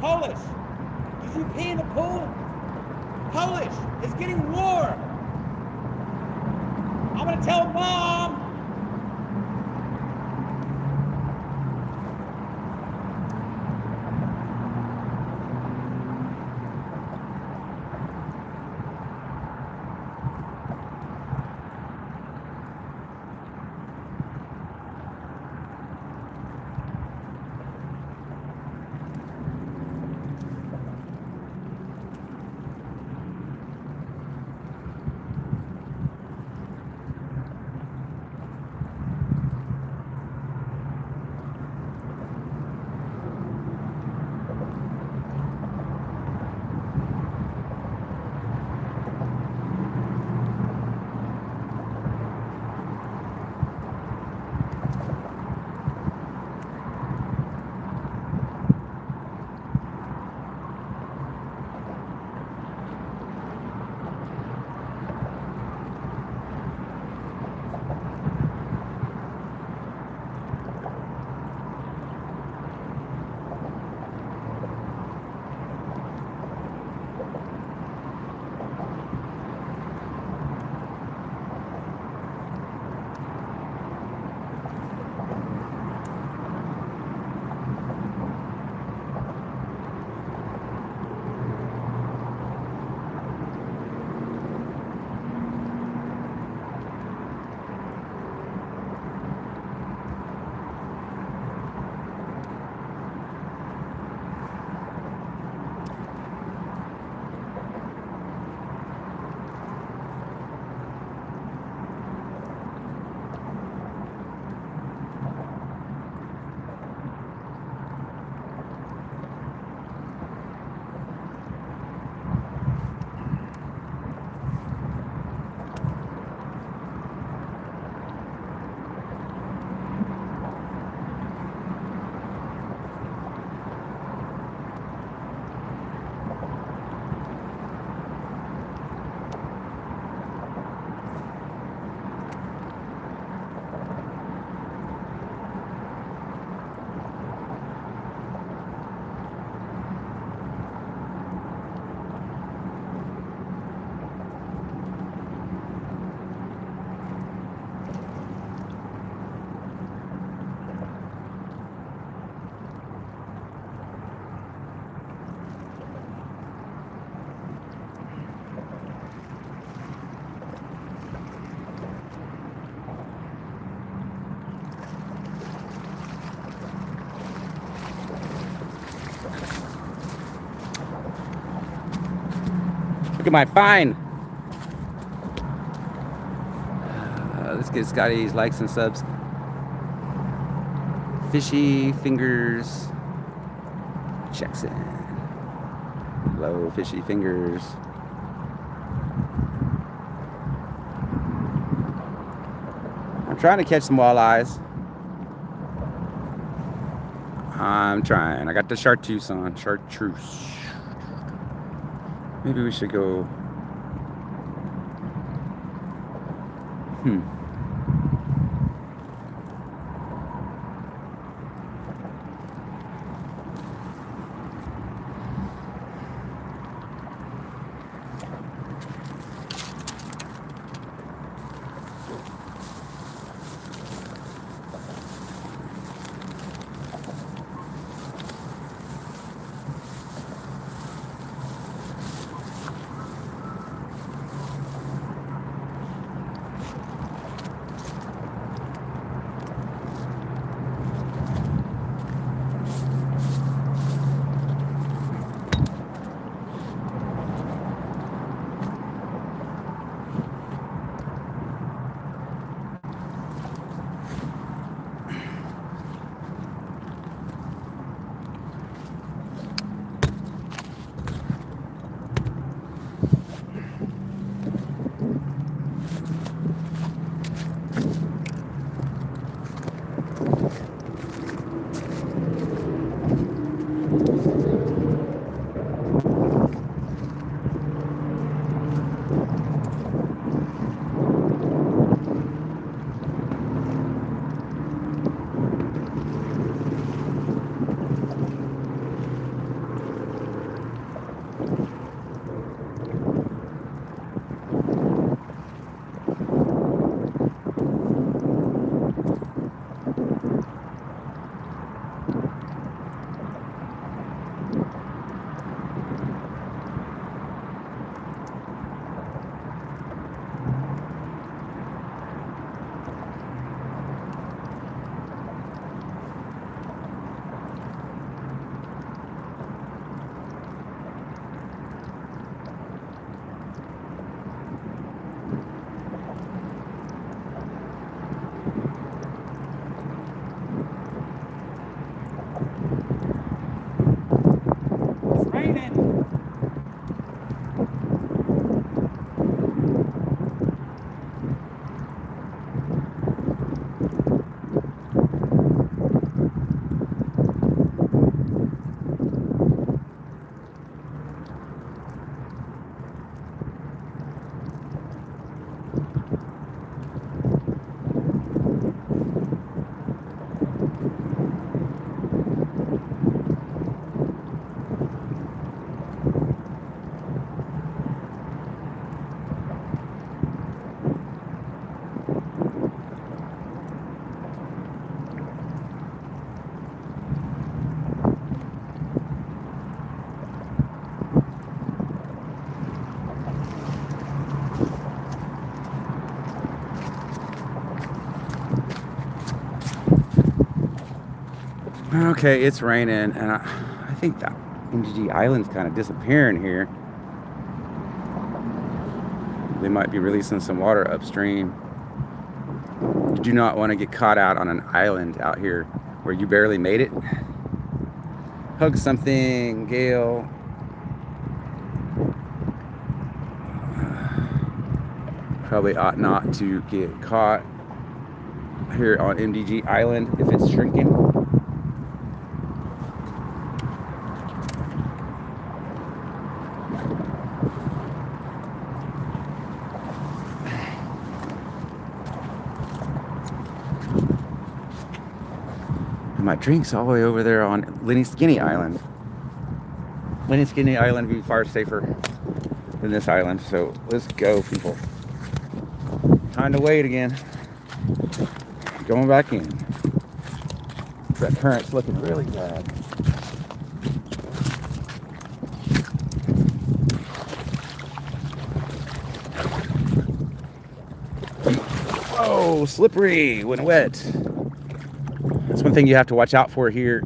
Polish, did you pee in the pool? Polish, it's getting warm. I'm gonna tell Mom. Look at my fine. Let's get Scotty's likes and subs. Fishy Fingers Jackson. Hello, Fishy Fingers. I'm trying to catch some walleyes. I'm trying. I got the chartreuse on. Chartreuse. Maybe we should go. Okay, it's raining, and I think that MGG Island's kind of disappearing here. They might be releasing some water upstream. You do not want to get caught out on an island out here where you barely made it. Hug something, Gail. Probably ought not to get caught here on MDG Island if it's shrinking. And my drink's all the way over there on Lenny Skinny Island. Lenny Skinny Island would be far safer than this island, so let's go, people. Time to wait again. Going back in. That current's looking really bad. Oh, slippery when wet. That's one thing you have to watch out for here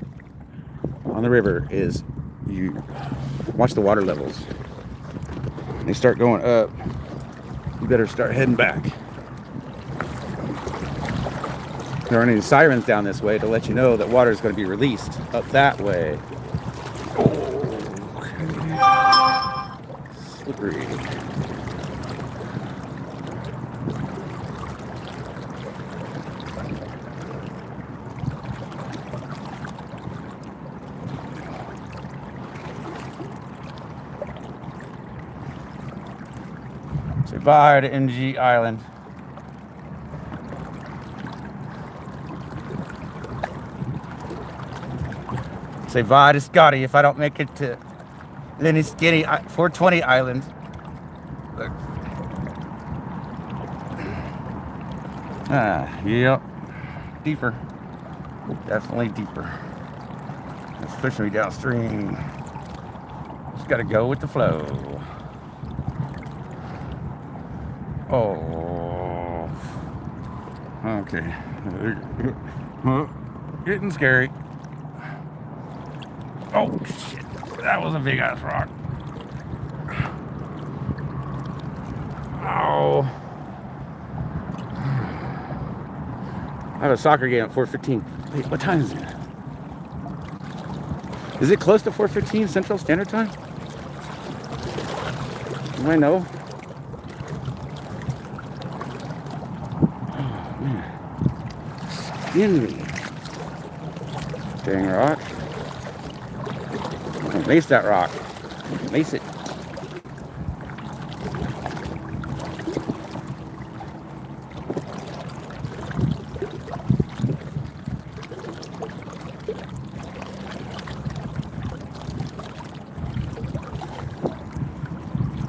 on the river is you watch the water levels. When they start going up, you better start heading back. There aren't any sirens down this way to let you know that water is going to be released up that way. Okay. Slippery. Say bye to MG Island. Say bye to Scotty if I don't make it to Lenny Skinny 420 Island. Look. Yep. Deeper. Definitely deeper. It's pushing me downstream. Just gotta go with the flow. Oh. Okay. Getting scary. Oh, shit. That was a big ass rock. Oh. I have a soccer game at 4:15. Wait, what time is it? Is it close to 4:15 Central Standard Time? Do I know? Oh, man. Skin me. Dang rock. Mace that rock. Mace it.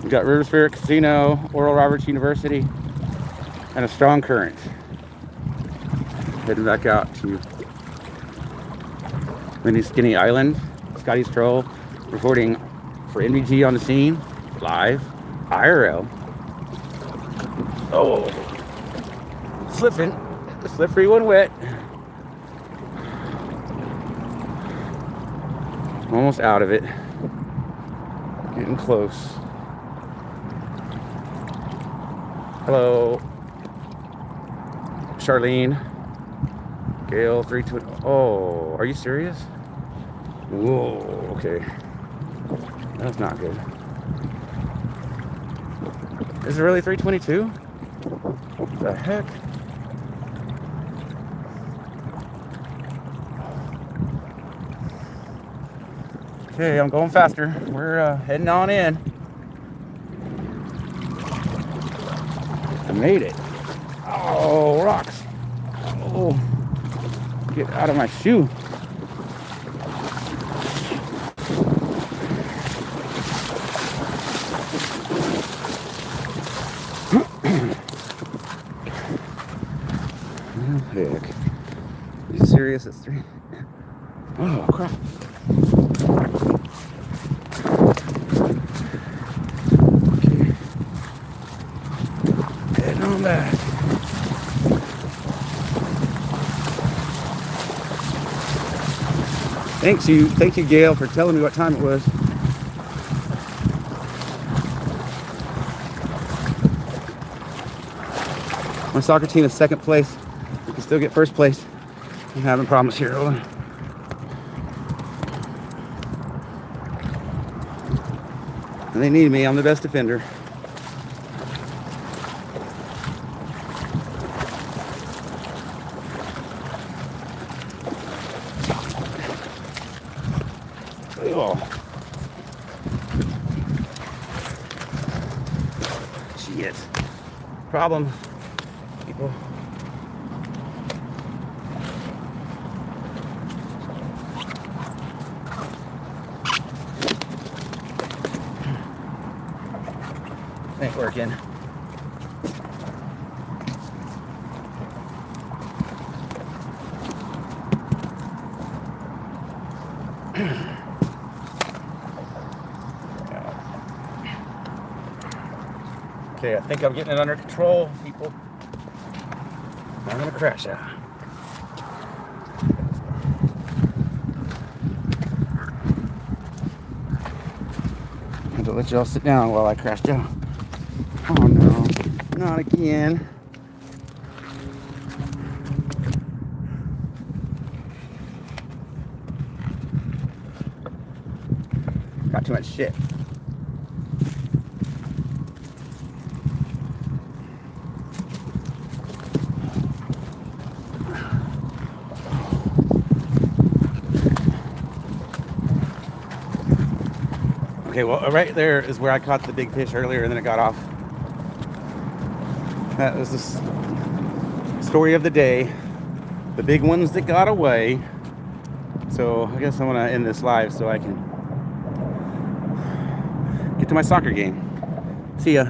We got River Spirit Casino, Oral Roberts University, and a strong current. Heading back out to Lenny Skinny Island. Scottystroll reporting for NBG on the scene, live, IRL. Oh, slipping, slippery when wet. Almost out of it. Getting close. Hello, Charlene. Gale 320. Oh, are you serious? Whoa, okay. That's not good. Is it really 322? What the heck? Okay, I'm going faster. We're heading on in. I made it. Oh, rocks. Oh, get out of my shoe. Heck. Are you serious? It's 3. Oh, crap. Okay. Heading on back. Thank you, Gail, for telling me what time it was. My soccer team is second place. We can still get first place. I'm having problems here. Hold on. And they need me. I'm the best defender. Oh. Shit. Problem, people. Ain't working. Okay, I think I'm getting it under control, people. I'm gonna crash out. I have to let y'all sit down while I crash out. Oh no, not again. Got too much shit. Okay, well, right there is where I caught the big fish earlier and then it got off. That was the story of the day. The big ones that got away. So I guess I'm gonna end this live so I can get to my soccer game. See ya.